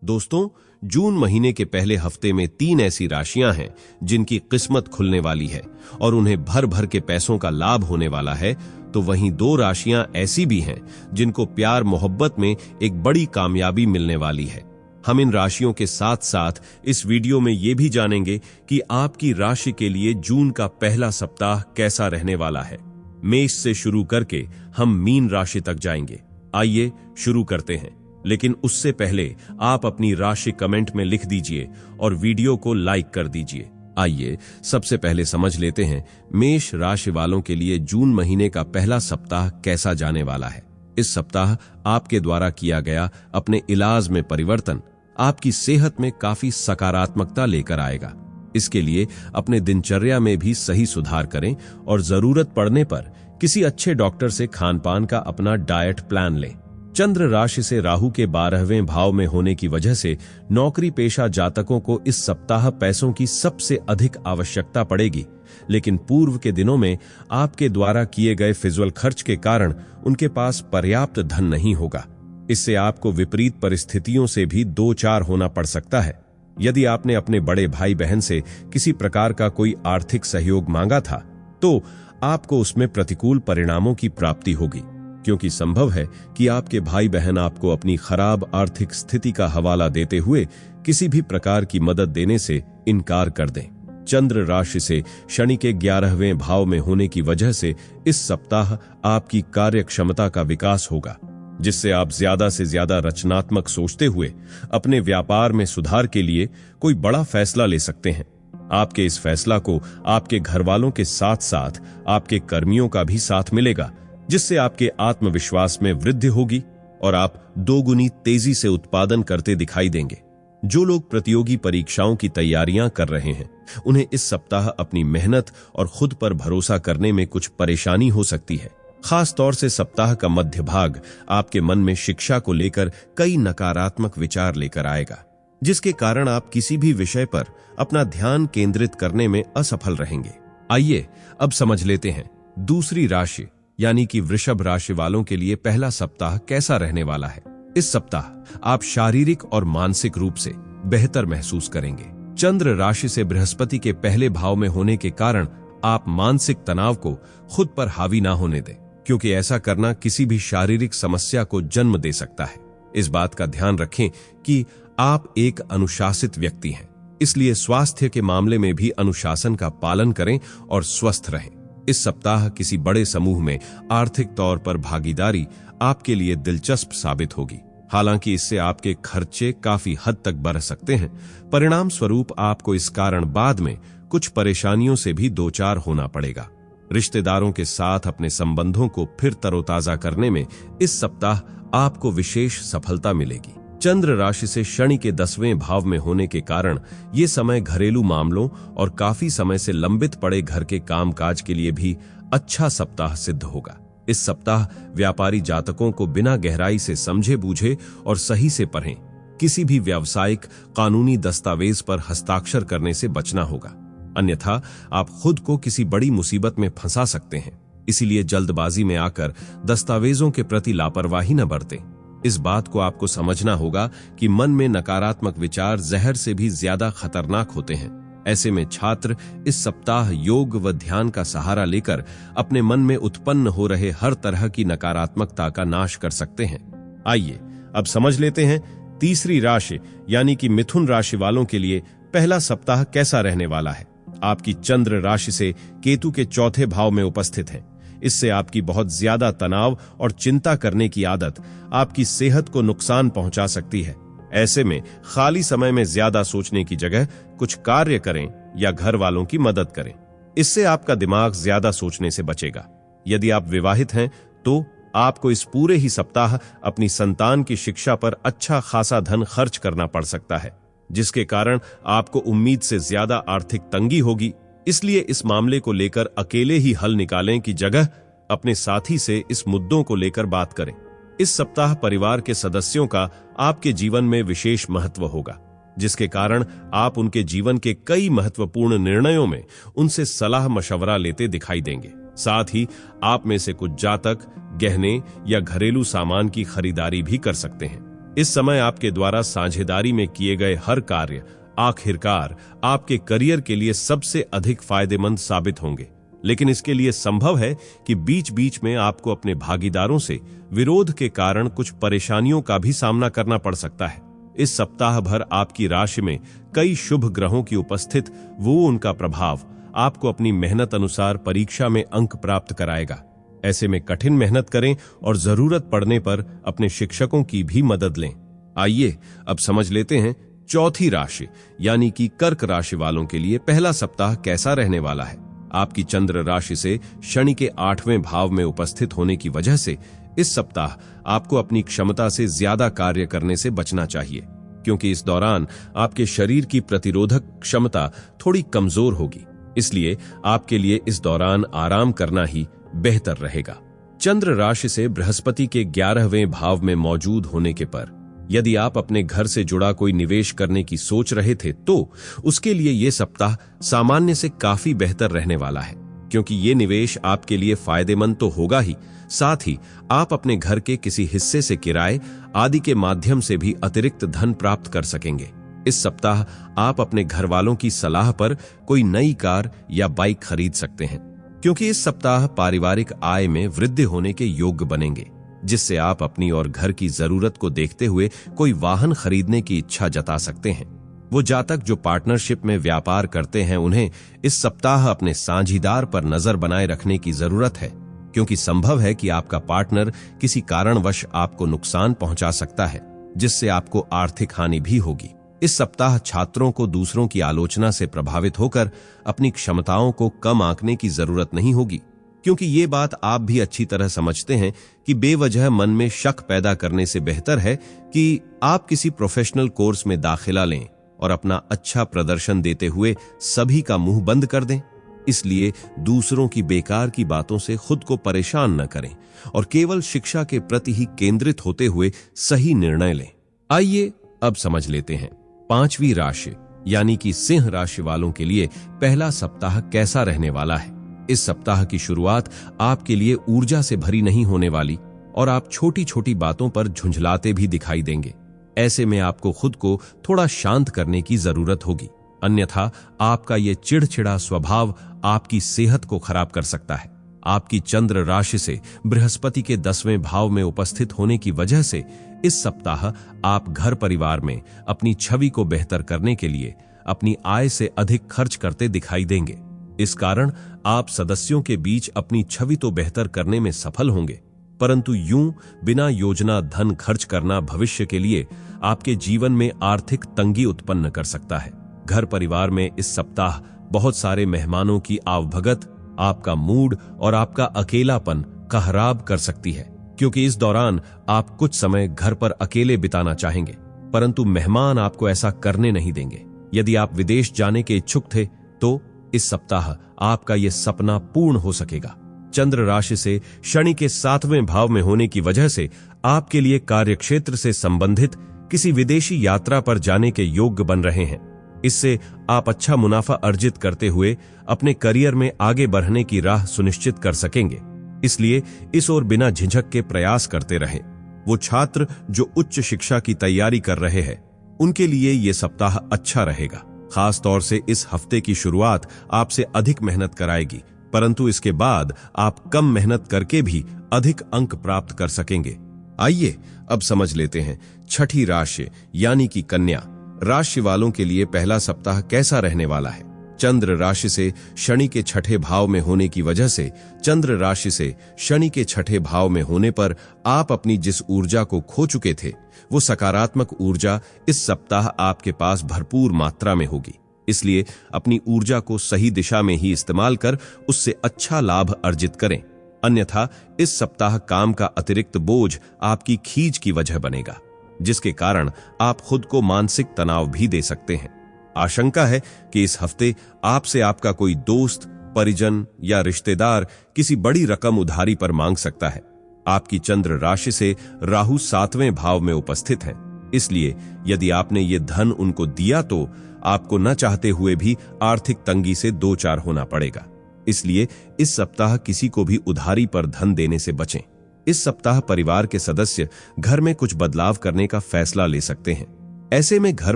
दोस्तों, जून महीने के पहले हफ्ते में 3 ऐसी राशियां हैं जिनकी किस्मत खुलने वाली है और उन्हें भर भर के पैसों का लाभ होने वाला है। तो वहीं 2 राशियां ऐसी भी हैं जिनको प्यार मोहब्बत में एक बड़ी कामयाबी मिलने वाली है। हम इन राशियों के साथ साथ इस वीडियो में ये भी जानेंगे कि आपकी राशि के लिए जून का पहला सप्ताह कैसा रहने वाला है। मेष से शुरू करके हम मीन राशि तक जाएंगे। आइए शुरू करते हैं, लेकिन उससे पहले आप अपनी राशि कमेंट में लिख दीजिए और वीडियो को लाइक कर दीजिए। आइए सबसे पहले समझ लेते हैं मेष राशि वालों के लिए जून महीने का पहला सप्ताह कैसा जाने वाला है। इस सप्ताह आपके द्वारा किया गया अपने इलाज में परिवर्तन आपकी सेहत में काफी सकारात्मकता लेकर आएगा। इसके लिए अपने दिनचर्या में भी सही सुधार करें और जरूरत पड़ने पर किसी अच्छे डॉक्टर से खानपान का अपना डाइट प्लान लें। चंद्र राशि से राहु के 12वें भाव में होने की वजह से नौकरी पेशा जातकों को इस सप्ताह पैसों की सबसे अधिक आवश्यकता पड़ेगी, लेकिन पूर्व के दिनों में आपके द्वारा किए गए फिजूल खर्च के कारण उनके पास पर्याप्त धन नहीं होगा। इससे आपको विपरीत परिस्थितियों से भी दो चार होना पड़ सकता है। यदि आपने अपने बड़े भाई बहन से किसी प्रकार का कोई आर्थिक सहयोग मांगा था तो आपको उसमें प्रतिकूल परिणामों की प्राप्ति होगी, क्योंकि संभव है कि आपके भाई बहन आपको अपनी खराब आर्थिक स्थिति का हवाला देते हुए किसी भी प्रकार की मदद देने से इनकार कर दें। चंद्र राशि से शनि के 11वें भाव में होने की वजह से इस सप्ताह आपकी कार्य क्षमता का विकास होगा, जिससे आप ज्यादा से ज्यादा रचनात्मक सोचते हुए अपने व्यापार में सुधार के लिए कोई बड़ा फैसला ले सकते हैं। आपके इस फैसला को आपके घर वालों के साथ साथ आपके कर्मियों का भी साथ मिलेगा, जिससे आपके आत्मविश्वास में वृद्धि होगी और आप दोगुनी तेजी से उत्पादन करते दिखाई देंगे। जो लोग प्रतियोगी परीक्षाओं की तैयारियां कर रहे हैं, उन्हें इस सप्ताह अपनी मेहनत और खुद पर भरोसा करने में कुछ परेशानी हो सकती है। खास तौर से सप्ताह का मध्य भाग आपके मन में शिक्षा को लेकर कई नकारात्मक विचार लेकर आएगा, जिसके कारण आप किसी भी विषय पर अपना ध्यान केंद्रित करने में असफल रहेंगे। आइए अब समझ लेते हैं दूसरी राशि यानी कि वृषभ राशि वालों के लिए पहला सप्ताह कैसा रहने वाला है। इस सप्ताह आप शारीरिक और मानसिक रूप से बेहतर महसूस करेंगे। चंद्र राशि से बृहस्पति के पहले भाव में होने के कारण आप मानसिक तनाव को खुद पर हावी ना होने दें, क्योंकि ऐसा करना किसी भी शारीरिक समस्या को जन्म दे सकता है। इस बात का ध्यान रखें कि आप एक अनुशासित व्यक्ति हैं, इसलिए स्वास्थ्य के मामले में भी अनुशासन का पालन करें और स्वस्थ रहें। इस सप्ताह किसी बड़े समूह में आर्थिक तौर पर भागीदारी आपके लिए दिलचस्प साबित होगी। हालांकि इससे आपके खर्चे काफी हद तक बढ़ सकते हैं। परिणाम स्वरूप आपको इस कारण बाद में कुछ परेशानियों से भी दो चार होना पड़ेगा। रिश्तेदारों के साथ अपने संबंधों को फिर तरोताजा करने में इस सप्ताह आपको विशेष सफलता मिलेगी। चंद्र राशि से शनि के 10वें भाव में होने के कारण ये समय घरेलू मामलों और काफी समय से लंबित पड़े घर के कामकाज के लिए भी अच्छा सप्ताह सिद्ध होगा। इस सप्ताह व्यापारी जातकों को बिना गहराई से समझे बूझे और सही से पढ़ें किसी भी व्यावसायिक कानूनी दस्तावेज पर हस्ताक्षर करने से बचना होगा, अन्यथा आप खुद को किसी बड़ी मुसीबत में फंसा सकते हैं। इसीलिए जल्दबाजी में आकर दस्तावेजों के प्रति लापरवाही न बरतें। इस बात को आपको समझना होगा कि मन में नकारात्मक विचार जहर से भी ज्यादा खतरनाक होते हैं। ऐसे में छात्र इस सप्ताह योग व ध्यान का सहारा लेकर अपने मन में उत्पन्न हो रहे हर तरह की नकारात्मकता का नाश कर सकते हैं। आइए अब समझ लेते हैं तीसरी राशि यानी कि मिथुन राशि वालों के लिए पहला सप्ताह कैसा रहने वाला है। आपकी चंद्र राशि से केतु के 4थे भाव में उपस्थित है। इससे आपकी बहुत ज्यादा तनाव और चिंता करने की आदत आपकी सेहत को नुकसान पहुंचा सकती है। ऐसे में खाली समय में ज्यादा सोचने की जगह कुछ कार्य करें या घर वालों की मदद करें। इससे आपका दिमाग ज्यादा सोचने से बचेगा। यदि आप विवाहित हैं तो आपको इस पूरे ही सप्ताह अपनी संतान की शिक्षा पर अच्छा खासा धन खर्च करना पड़ सकता है, जिसके कारण आपको उम्मीद से ज्यादा आर्थिक तंगी होगी। इसलिए इस मामले को लेकर अकेले ही हल निकालें की जगह अपने साथी से इस मुद्दों को लेकर बात करें। इस सप्ताह परिवार के सदस्यों का आपके जीवन में विशेष महत्व होगा, जिसके कारण आप उनके जीवन के कई महत्वपूर्ण निर्णयों में उनसे सलाह मशवरा लेते दिखाई देंगे। साथ ही आप में से कुछ जातक गहने या घरेलू सामान की खरीदारी भी कर सकते हैं। इस समय आपके द्वारा साझेदारी में किए गए हर कार्य आखिरकार आपके करियर के लिए सबसे अधिक फायदेमंद साबित होंगे। लेकिन इसके लिए संभव है कि बीच बीच में आपको अपने भागीदारों से विरोध के कारण कुछ परेशानियों का भी सामना करना पड़ सकता है। इस सप्ताह भर आपकी राशि में कई शुभ ग्रहों की उपस्थित उनका प्रभाव आपको अपनी मेहनत अनुसार परीक्षा में अंक प्राप्त कराएगा। ऐसे में कठिन मेहनत करें और जरूरत पड़ने पर अपने शिक्षकों की भी मदद लें। आइए अब समझ लेते हैं चौथी राशि यानी कि कर्क राशि वालों के लिए पहला सप्ताह कैसा रहने वाला है। आपकी चंद्र राशि से शनि के 8वें भाव में उपस्थित होने की वजह से इस सप्ताह आपको अपनी क्षमता से ज्यादा कार्य करने से बचना चाहिए, क्योंकि इस दौरान आपके शरीर की प्रतिरोधक क्षमता थोड़ी कमजोर होगी। इसलिए आपके लिए इस दौरान आराम करना ही बेहतर रहेगा। चंद्र राशि से बृहस्पति के 11वें भाव में मौजूद होने के पर यदि आप अपने घर से जुड़ा कोई निवेश करने की सोच रहे थे तो उसके लिए यह सप्ताह सामान्य से काफी बेहतर रहने वाला है, क्योंकि ये निवेश आपके लिए फायदेमंद तो होगा ही, साथ ही आप अपने घर के किसी हिस्से से किराए आदि के माध्यम से भी अतिरिक्त धन प्राप्त कर सकेंगे। इस सप्ताह आप अपने घर वालों की सलाह पर कोई नई कार या बाइक खरीद सकते हैं, क्योंकि इस सप्ताह पारिवारिक आय में वृद्धि होने के योग्य बनेंगे, जिससे आप अपनी और घर की जरूरत को देखते हुए कोई वाहन खरीदने की इच्छा जता सकते हैं। वो जातक जो पार्टनरशिप में व्यापार करते हैं उन्हें इस सप्ताह अपने साझीदार पर नजर बनाए रखने की जरूरत है, क्योंकि संभव है कि आपका पार्टनर किसी कारणवश आपको नुकसान पहुंचा सकता है, जिससे आपको आर्थिक हानि भी होगी। इस सप्ताह छात्रों को दूसरों की आलोचना से प्रभावित होकर अपनी क्षमताओं को कम आंकने की जरूरत नहीं होगी, क्योंकि ये बात आप भी अच्छी तरह समझते हैं कि बेवजह मन में शक पैदा करने से बेहतर है कि आप किसी प्रोफेशनल कोर्स में दाखिला लें और अपना अच्छा प्रदर्शन देते हुए सभी का मुंह बंद कर दें। इसलिए दूसरों की बेकार की बातों से खुद को परेशान न करें और केवल शिक्षा के प्रति ही केंद्रित होते हुए सही निर्णय लें। आइए अब समझ लेते हैं पांचवी राशि यानी कि सिंह राशि वालों के लिए पहला सप्ताह कैसा रहने वाला है। इस सप्ताह की शुरुआत आपके लिए ऊर्जा से भरी नहीं होने वाली और आप छोटी छोटी बातों पर झुंझलाते भी दिखाई देंगे। ऐसे में आपको खुद को थोड़ा शांत करने की जरूरत होगी, अन्यथा आपका ये चिड़चिड़ा स्वभाव आपकी सेहत को खराब कर सकता है। आपकी चंद्र राशि से बृहस्पति के 10वें भाव में उपस्थित होने की वजह से इस सप्ताह आप घर परिवार में अपनी छवि को बेहतर करने के लिए अपनी आय से अधिक खर्च करते दिखाई देंगे। इस कारण आप सदस्यों के बीच अपनी छवि तो बेहतर करने में सफल होंगे, परंतु यूं बिना योजना धन खर्च करना भविष्य के लिए आपके जीवन में आर्थिक तंगी उत्पन्न कर सकता है। घर परिवार में इस सप्ताह बहुत सारे मेहमानों की आवभगत आपका मूड और आपका अकेलापन खराब कर सकती है, क्योंकि इस दौरान आप कुछ समय घर पर अकेले बिताना चाहेंगे, परंतु मेहमान आपको ऐसा करने नहीं देंगे। यदि आप विदेश जाने के इच्छुक थे तो इस सप्ताह आपका यह सपना पूर्ण हो सकेगा। चंद्र राशि से शनि के 7वें भाव में होने की वजह से आपके लिए कार्यक्षेत्र से संबंधित किसी विदेशी यात्रा पर जाने के योग्य बन रहे हैं। इससे आप अच्छा मुनाफा अर्जित करते हुए अपने करियर में आगे बढ़ने की राह सुनिश्चित कर सकेंगे। इसलिए इस ओर बिना झिझक के प्रयास करते रहें। वो छात्र जो उच्च शिक्षा की तैयारी कर रहे हैं उनके लिए ये सप्ताह अच्छा रहेगा। खास तौर से इस हफ्ते की शुरुआत आपसे अधिक मेहनत कराएगी, परंतु इसके बाद आप कम मेहनत करके भी अधिक अंक प्राप्त कर सकेंगे। आइए अब समझ लेते हैं छठी राशि यानी कि कन्या राशि वालों के लिए पहला सप्ताह कैसा रहने वाला है। चंद्र राशि से शनि के 6ठे भाव में होने की वजह से चंद्र राशि से शनि के 6ठे भाव में होने पर आप अपनी जिस ऊर्जा को खो चुके थे वो सकारात्मक ऊर्जा इस सप्ताह आपके पास भरपूर मात्रा में होगी। इसलिए अपनी ऊर्जा को सही दिशा में ही इस्तेमाल कर उससे अच्छा लाभ अर्जित करें, अन्यथा इस सप्ताह काम का अतिरिक्त बोझ आपकी खींच की वजह बनेगा, जिसके कारण आप खुद को मानसिक तनाव भी दे सकते हैं। आशंका है कि इस हफ्ते आपसे आपका कोई दोस्त, परिजन या रिश्तेदार किसी बड़ी रकम उधारी पर मांग सकता है। आपकी चंद्र राशि से राहु 7वें भाव में उपस्थित हैं, इसलिए यदि आपने ये धन उनको दिया तो आपको न चाहते हुए भी आर्थिक तंगी से दो चार होना पड़ेगा। इसलिए इस सप्ताह किसी को भी उधारी पर धन देने से बचें। इस सप्ताह परिवार के सदस्य घर में कुछ बदलाव करने का फैसला ले सकते हैं। ऐसे में घर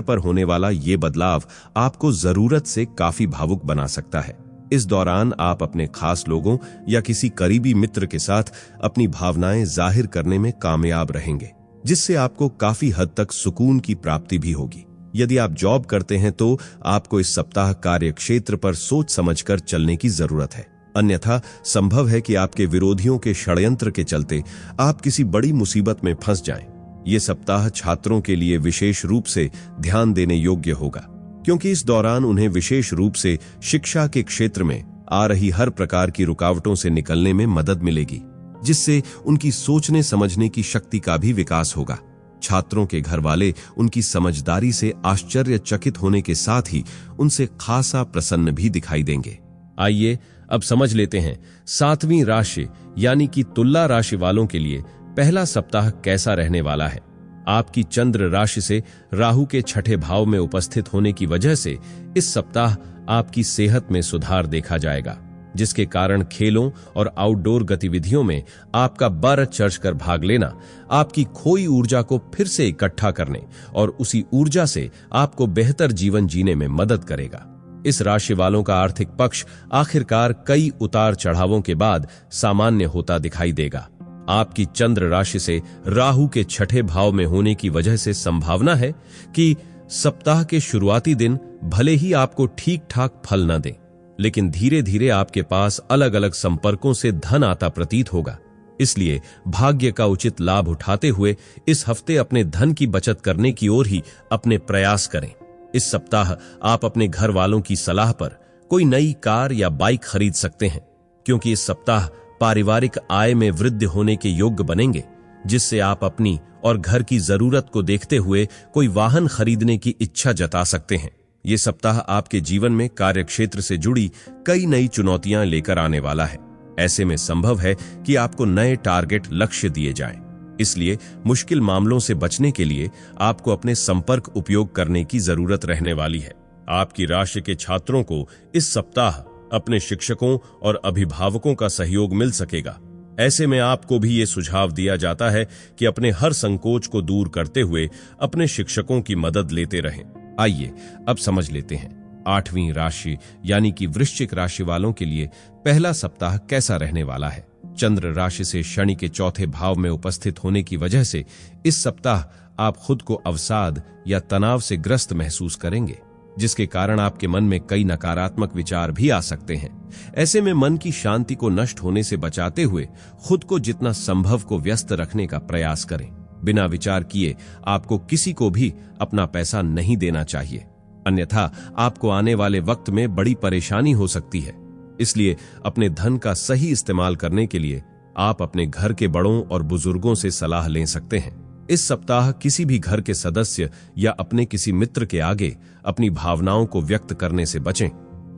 पर होने वाला ये बदलाव आपको जरूरत से काफी भावुक बना सकता है। इस दौरान आप अपने खास लोगों या किसी करीबी मित्र के साथ अपनी भावनाएं जाहिर करने में कामयाब रहेंगे, जिससे आपको काफी हद तक सुकून की प्राप्ति भी होगी। यदि आप जॉब करते हैं तो आपको इस सप्ताह कार्य क्षेत्र पर सोच समझकर चलने की जरूरत है, अन्यथा संभव है कि आपके विरोधियों के षड्यंत्र के चलते आप किसी बड़ी मुसीबत में फंस जाएं। ये सप्ताह छात्रों के लिए विशेष रूप से ध्यान देने योग्य होगा, क्योंकि इस दौरान उन्हें विशेष रूप से शिक्षा के क्षेत्र में आ रही हर प्रकार की रुकावटों से निकलने में मदद मिलेगी, जिससे उनकी सोचने समझने की शक्ति का भी विकास होगा। छात्रों के घर वाले उनकी समझदारी से आश्चर्यचकित होने के साथ ही उनसे खासा प्रसन्न भी दिखाई देंगे। आइए अब समझ लेते हैं 7वीं राशि यानी कि तुला राशि वालों के लिए पहला सप्ताह कैसा रहने वाला है। आपकी चंद्र राशि से राहु के छठे भाव में उपस्थित होने की वजह से इस सप्ताह आपकी सेहत में सुधार देखा जाएगा, जिसके कारण खेलों और आउटडोर गतिविधियों में आपका बढ़ चढ़ कर भाग लेना आपकी खोई ऊर्जा को फिर से इकट्ठा करने और उसी ऊर्जा से आपको बेहतर जीवन जीने में मदद करेगा। इस राशि वालों का आर्थिक पक्ष आखिरकार कई उतार चढ़ावों के बाद सामान्य होता दिखाई देगा। आपकी चंद्र राशि से राहु के छठे भाव में होने की वजह से संभावना है कि सप्ताह के शुरुआती दिन भले ही आपको ठीक ठाक फल न दें, लेकिन धीरे धीरे आपके पास अलग अलग संपर्कों से धन आता प्रतीत होगा। इसलिए भाग्य का उचित लाभ उठाते हुए इस हफ्ते अपने धन की बचत करने की ओर ही अपने प्रयास करें। इस सप्ताह आप अपने घर वालों की सलाह पर कोई नई कार या बाइक खरीद सकते हैं, क्योंकि इस सप्ताह पारिवारिक आय में वृद्धि होने के योग्य बनेंगे, जिससे आप अपनी और घर की जरूरत को देखते हुए कोई वाहन खरीदने की इच्छा जता सकते हैं। ये सप्ताह आपके जीवन में कार्यक्षेत्र से जुड़ी कई नई चुनौतियां लेकर आने वाला है। ऐसे में संभव है कि आपको नए टारगेट लक्ष्य दिए जाएं। इसलिए मुश्किल मामलों से बचने के लिए आपको अपने संपर्क उपयोग करने की जरूरत रहने वाली है। आपकी राशि के छात्रों को इस सप्ताह अपने शिक्षकों और अभिभावकों का सहयोग मिल सकेगा। ऐसे में आपको भी ये सुझाव दिया जाता है कि अपने हर संकोच को दूर करते हुए अपने शिक्षकों की मदद लेते रहें। आइए अब समझ लेते हैं 8वीं राशि यानी कि वृश्चिक राशि वालों के लिए पहला सप्ताह कैसा रहने वाला है। चंद्र राशि से शनि के चौथे भाव में उपस्थित होने की वजह से इस सप्ताह आप खुद को अवसाद या तनाव से ग्रस्त महसूस करेंगे, जिसके कारण आपके मन में कई नकारात्मक विचार भी आ सकते हैं। ऐसे में मन की शांति को नष्ट होने से बचाते हुए खुद को जितना संभव को व्यस्त रखने का प्रयास करें। बिना विचार किए आपको किसी को भी अपना पैसा नहीं देना चाहिए, अन्यथा आपको आने वाले वक्त में बड़ी परेशानी हो सकती है। इसलिए अपने धन का सही इस्तेमाल करने के लिए आप अपने घर के बड़ों और बुजुर्गों से सलाह ले सकते हैं। इस सप्ताह किसी भी घर के सदस्य या अपने किसी मित्र के आगे अपनी भावनाओं को व्यक्त करने से बचें,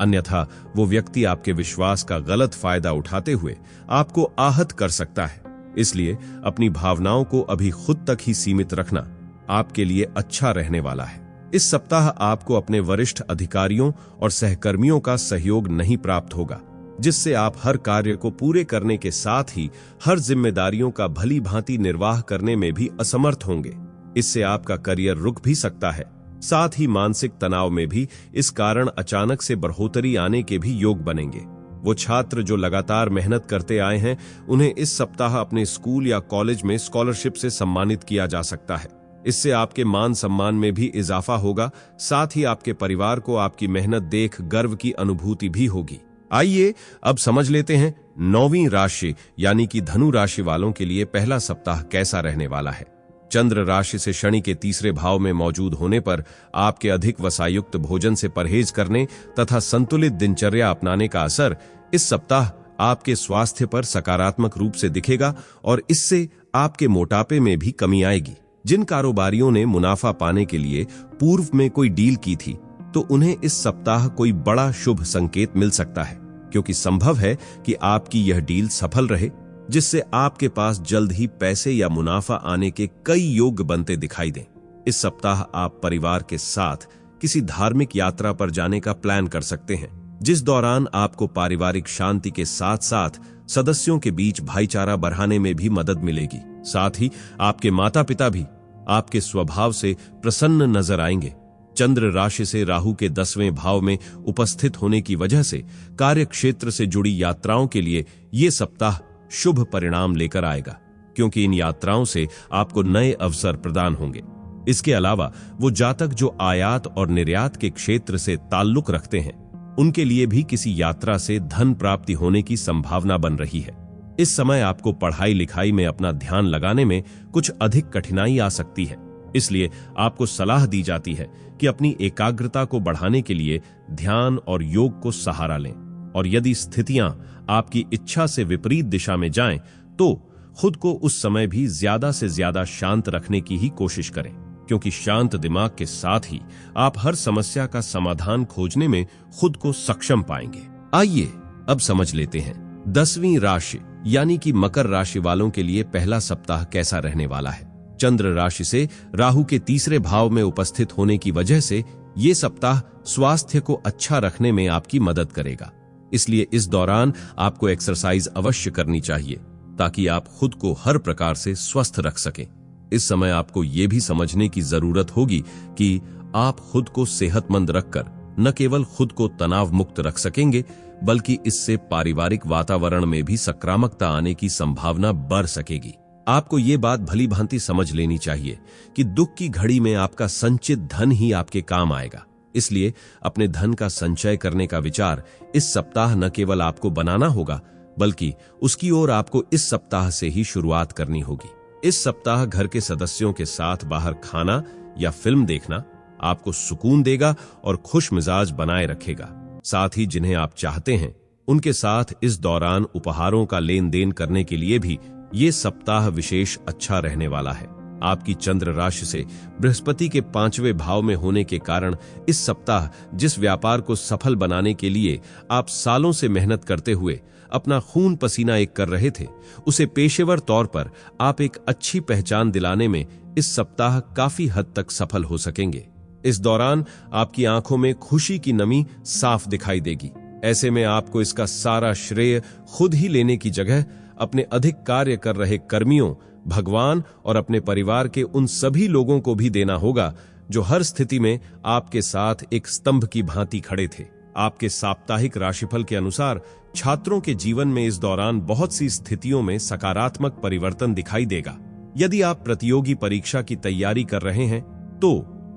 अन्यथा वो व्यक्ति आपके विश्वास का गलत फायदा उठाते हुए आपको आहत कर सकता है। इसलिए अपनी भावनाओं को अभी खुद तक ही सीमित रखना आपके लिए अच्छा रहने वाला है। इस सप्ताह आपको अपने वरिष्ठ अधिकारियों और सहकर्मियों का सहयोग नहीं प्राप्त होगा, जिससे आप हर कार्य को पूरे करने के साथ ही हर जिम्मेदारियों का भली भांति निर्वाह करने में भी असमर्थ होंगे। इससे आपका करियर रुक भी सकता है। साथ ही मानसिक तनाव में भी इस कारण अचानक से बढ़ोतरी आने के भी योग बनेंगे। वो छात्र जो लगातार मेहनत करते आए हैं, उन्हें इस सप्ताह अपने स्कूल या कॉलेज में स्कॉलरशिप से सम्मानित किया जा सकता है। इससे आपके मान सम्मान में भी इजाफा होगा, साथ ही आपके परिवार को आपकी मेहनत देख गर्व की अनुभूति भी होगी। आइए अब समझ लेते हैं 9वीं राशि यानी कि धनु राशि वालों के लिए पहला सप्ताह कैसा रहने वाला है। चंद्र राशि से शनि के तीसरे भाव में मौजूद होने पर आपके अधिक वसायुक्त भोजन से परहेज करने तथा संतुलित दिनचर्या अपनाने का असर इस सप्ताह आपके स्वास्थ्य पर सकारात्मक रूप से दिखेगा और इससे आपके मोटापे में भी कमी आएगी। जिन कारोबारियों ने मुनाफा पाने के लिए पूर्व में कोई डील की थी, तो उन्हें इस सप्ताह कोई बड़ा शुभ संकेत मिल सकता है, क्योंकि संभव है कि आपकी यह डील सफल रहे, जिससे आपके पास जल्द ही पैसे या मुनाफा आने के कई योग बनते दिखाई दें। इस सप्ताह आप परिवार के साथ किसी धार्मिक यात्रा पर जाने का प्लान कर सकते हैं, जिस दौरान आपको पारिवारिक शांति के साथ साथ सदस्यों के बीच भाईचारा बढ़ाने में भी मदद मिलेगी। साथ ही आपके माता पिता भी आपके स्वभाव से प्रसन्न नजर आएंगे। चंद्र राशि से राहु के 10वें भाव में उपस्थित होने की वजह से कार्य क्षेत्र से जुड़ी यात्राओं के लिए ये सप्ताह शुभ परिणाम लेकर आएगा, क्योंकि इन यात्राओं से आपको नए अवसर प्रदान होंगे। इसके अलावा वो जातक जो आयात और निर्यात के क्षेत्र से ताल्लुक रखते हैं, उनके लिए भी किसी यात्रा से धन प्राप्ति होने की संभावना बन रही है। इस समय आपको पढ़ाई लिखाई में अपना ध्यान लगाने में कुछ अधिक कठिनाई आ सकती है, इसलिए आपको सलाह दी जाती है कि अपनी एकाग्रता को बढ़ाने के लिए ध्यान और योग को सहारा लें, और यदि स्थितियां आपकी इच्छा से विपरीत दिशा में जाएं, तो खुद को उस समय भी ज्यादा से ज्यादा शांत रखने की ही कोशिश करें, क्योंकि शांत दिमाग के साथ ही आप हर समस्या का समाधान खोजने में खुद को सक्षम पाएंगे। आइए अब समझ लेते हैं 10वीं राशि यानी कि मकर राशि वालों के लिए पहला सप्ताह कैसा रहने वाला है। चंद्र राशि से राहु के 3रे भाव में उपस्थित होने की वजह से ये सप्ताह स्वास्थ्य को अच्छा रखने में आपकी मदद करेगा। इसलिए इस दौरान आपको एक्सरसाइज अवश्य करनी चाहिए, ताकि आप खुद को हर प्रकार से स्वस्थ रख सकें। इस समय आपको ये भी समझने की जरूरत होगी कि आप खुद को सेहतमंद रखकर न केवल खुद को तनाव मुक्त रख सकेंगे, बल्कि इससे पारिवारिक वातावरण में भी सकारात्मकता आने की संभावना बढ़ सकेगी। आपको ये बात भली भांति समझ लेनी चाहिए कि दुख की घड़ी में आपका संचित धन ही आपके काम आएगा। इसलिए अपने धन का संचय करने का विचार इस सप्ताह न केवल आपको बनाना होगा, बल्कि उसकी ओर आपको इस सप्ताह से ही शुरुआत करनी होगी। इस सप्ताह घर के सदस्यों के साथ बाहर खाना या फिल्म देखना आपको सुकून देगा और खुश मिजाज बनाए रखेगा। साथ ही जिन्हें आप चाहते हैं उनके साथ इस दौरान उपहारों का लेन देन करने के लिए भी ये सप्ताह विशेष अच्छा रहने वाला है। आपकी चंद्र राशि से बृहस्पति के 5वें भाव में होने के कारण इस सप्ताह जिस व्यापार को सफल बनाने के लिए आप सालों से मेहनत करते हुए अपना खून पसीना एक कर रहे थे, उसे पेशेवर तौर पर आप एक अच्छी पहचान दिलाने में इस सप्ताह काफी हद तक सफल हो सकेंगे। इस दौरान आपकी आंखों में खुशी की नमी साफ दिखाई देगी। ऐसे में आपको इसका सारा श्रेय खुद ही लेने की जगह अपने अधिक कार्य कर रहे कर्मियों, भगवान और अपने परिवार के उन सभी लोगों को भी देना होगा जो हर स्थिति में आपके साथ एक स्तंभ की भांति खड़े थे। आपके साप्ताहिक राशिफल के अनुसार छात्रों के जीवन में इस दौरान बहुत सी स्थितियों में सकारात्मक परिवर्तन दिखाई देगा। यदि आप प्रतियोगी परीक्षा की तैयारी कर रहे हैं तो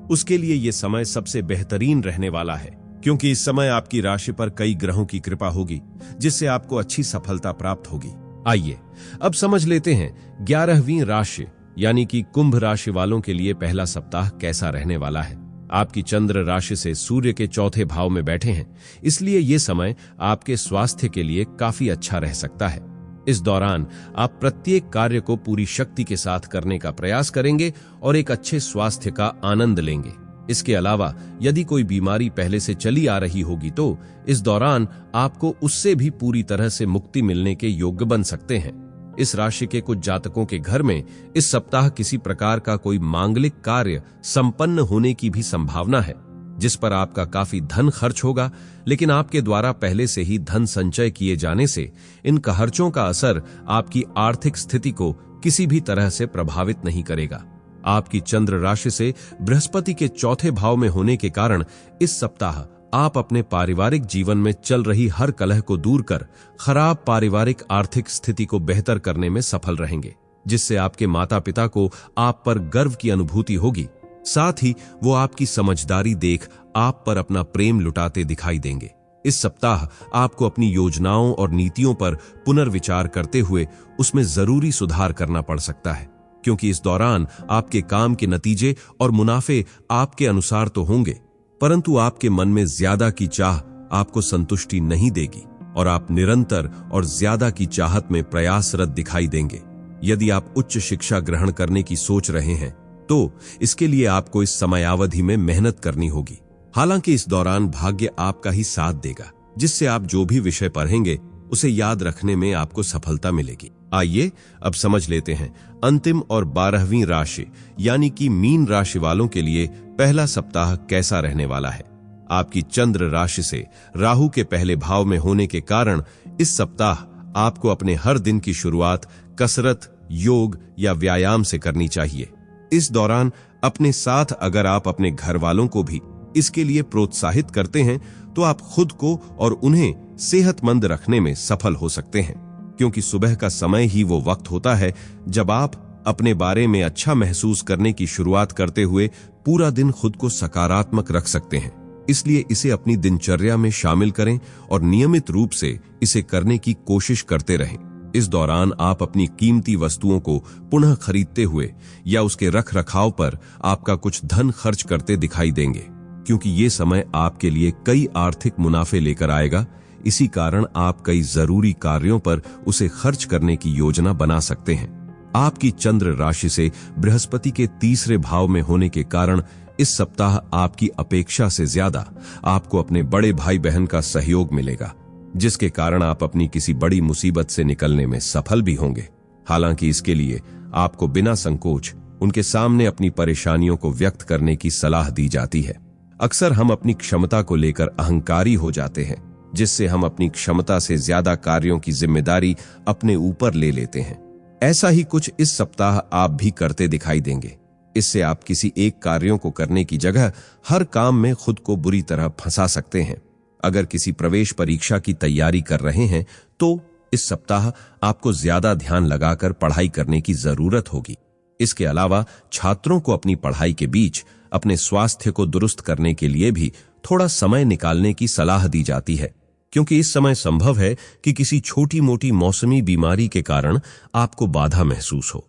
उसके लिए यह समय सबसे बेहतरीन रहने वाला है, क्योंकि इस समय आपकी राशि पर कई ग्रहों की कृपा होगी, जिससे आपको अच्छी सफलता प्राप्त होगी। आइए अब समझ लेते हैं 11वीं राशि यानी कि कुंभ राशि वालों के लिए पहला सप्ताह कैसा रहने वाला है। आपकी चंद्र राशि से सूर्य के 4थे भाव में बैठे हैं, इसलिए यह समय आपके स्वास्थ्य के लिए काफी अच्छा रह सकता है। इस दौरान आप प्रत्येक कार्य को पूरी शक्ति के साथ करने का प्रयास करेंगे और एक अच्छे स्वास्थ्य का आनंद लेंगे। इसके अलावा यदि कोई बीमारी पहले से चली आ रही होगी तो इस दौरान आपको उससे भी पूरी तरह से मुक्ति मिलने के योग्य बन सकते हैं। इस राशि के कुछ जातकों के घर में इस सप्ताह किसी प्रकार का कोई मांगलिक कार्य संपन्न होने की भी संभावना है, जिस पर आपका काफी धन खर्च होगा, लेकिन आपके द्वारा पहले से ही धन संचय किए जाने से इन खर्चों का असर आपकी आर्थिक स्थिति को किसी भी तरह से प्रभावित नहीं करेगा। आपकी चंद्र राशि से बृहस्पति के 4थे भाव में होने के कारण इस सप्ताह आप अपने पारिवारिक जीवन में चल रही हर कलह को दूर कर खराब पारिवारिक आर्थिक स्थिति को बेहतर करने में सफल रहेंगे, जिससे आपके माता पिता को आप पर गर्व की अनुभूति होगी। साथ ही वो आपकी समझदारी देख आप पर अपना प्रेम लुटाते दिखाई देंगे। इस सप्ताह आपको अपनी योजनाओं और नीतियों पर पुनर्विचार करते हुए उसमें जरूरी सुधार करना पड़ सकता है, क्योंकि इस दौरान आपके काम के नतीजे और मुनाफे आपके अनुसार तो होंगे, परंतु आपके मन में ज्यादा की चाह आपको संतुष्टि नहीं देगी और आप निरंतर और ज्यादा की चाहत में प्रयासरत दिखाई देंगे। यदि आप उच्च शिक्षा ग्रहण करने की सोच रहे हैं तो इसके लिए आपको इस समयावधि में मेहनत करनी होगी। हालांकि इस दौरान भाग्य आपका ही साथ देगा, जिससे आप जो भी विषय पढ़ेंगे उसे याद रखने में आपको सफलता मिलेगी। आइए अब समझ लेते हैं अंतिम और 12वीं राशि यानी कि मीन राशि वालों के लिए पहला सप्ताह कैसा रहने वाला है। आपकी चंद्र राशि से राहु के पहले भाव में होने के कारण इस सप्ताह आपको अपने हर दिन की शुरुआत कसरत, योग या व्यायाम से करनी चाहिए। इस दौरान अपने साथ अगर आप अपने घर वालों को भी इसके लिए प्रोत्साहित करते हैं तो आप खुद को और उन्हें सेहतमंद रखने में सफल हो सकते हैं, क्योंकि सुबह का समय ही वो वक्त होता है जब आप अपने बारे में अच्छा महसूस करने की शुरुआत करते हुए पूरा दिन खुद को सकारात्मक रख सकते हैं। इसलिए इसे अपनी दिनचर्या में शामिल करें और नियमित रूप से इसे करने की कोशिश करते रहें। इस दौरान आप अपनी कीमती वस्तुओं को पुनः खरीदते हुए या उसके रख रखाव पर आपका कुछ धन खर्च करते दिखाई देंगे, क्योंकि ये समय आपके लिए कई आर्थिक मुनाफे लेकर आएगा। इसी कारण आप कई जरूरी कार्यों पर उसे खर्च करने की योजना बना सकते हैं। आपकी चंद्र राशि से बृहस्पति के तीसरे भाव में होने के कारण इस सप्ताह आपकी अपेक्षा से ज्यादा आपको अपने बड़े भाई बहन का सहयोग मिलेगा, जिसके कारण आप अपनी किसी बड़ी मुसीबत से निकलने में सफल भी होंगे। हालांकि इसके लिए आपको बिना संकोच उनके सामने अपनी परेशानियों को व्यक्त करने की सलाह दी जाती है। अक्सर हम अपनी क्षमता को लेकर अहंकारी हो जाते हैं, जिससे हम अपनी क्षमता से ज्यादा कार्यों की जिम्मेदारी अपने ऊपर ले लेते हैं। ऐसा ही कुछ इस सप्ताह आप भी करते दिखाई देंगे। इससे आप किसी एक कार्यों को करने की जगह हर काम में खुद को बुरी तरह फंसा सकते हैं। अगर किसी प्रवेश परीक्षा की तैयारी कर रहे हैं तो इस सप्ताह आपको ज्यादा ध्यान लगाकर पढ़ाई करने की जरूरत होगी। इसके अलावा छात्रों को अपनी पढ़ाई के बीच अपने स्वास्थ्य को दुरुस्त करने के लिए भी थोड़ा समय निकालने की सलाह दी जाती है, क्योंकि इस समय संभव है कि किसी छोटी मोटी मौसमी बीमारी के कारण आपको बाधा महसूस हो।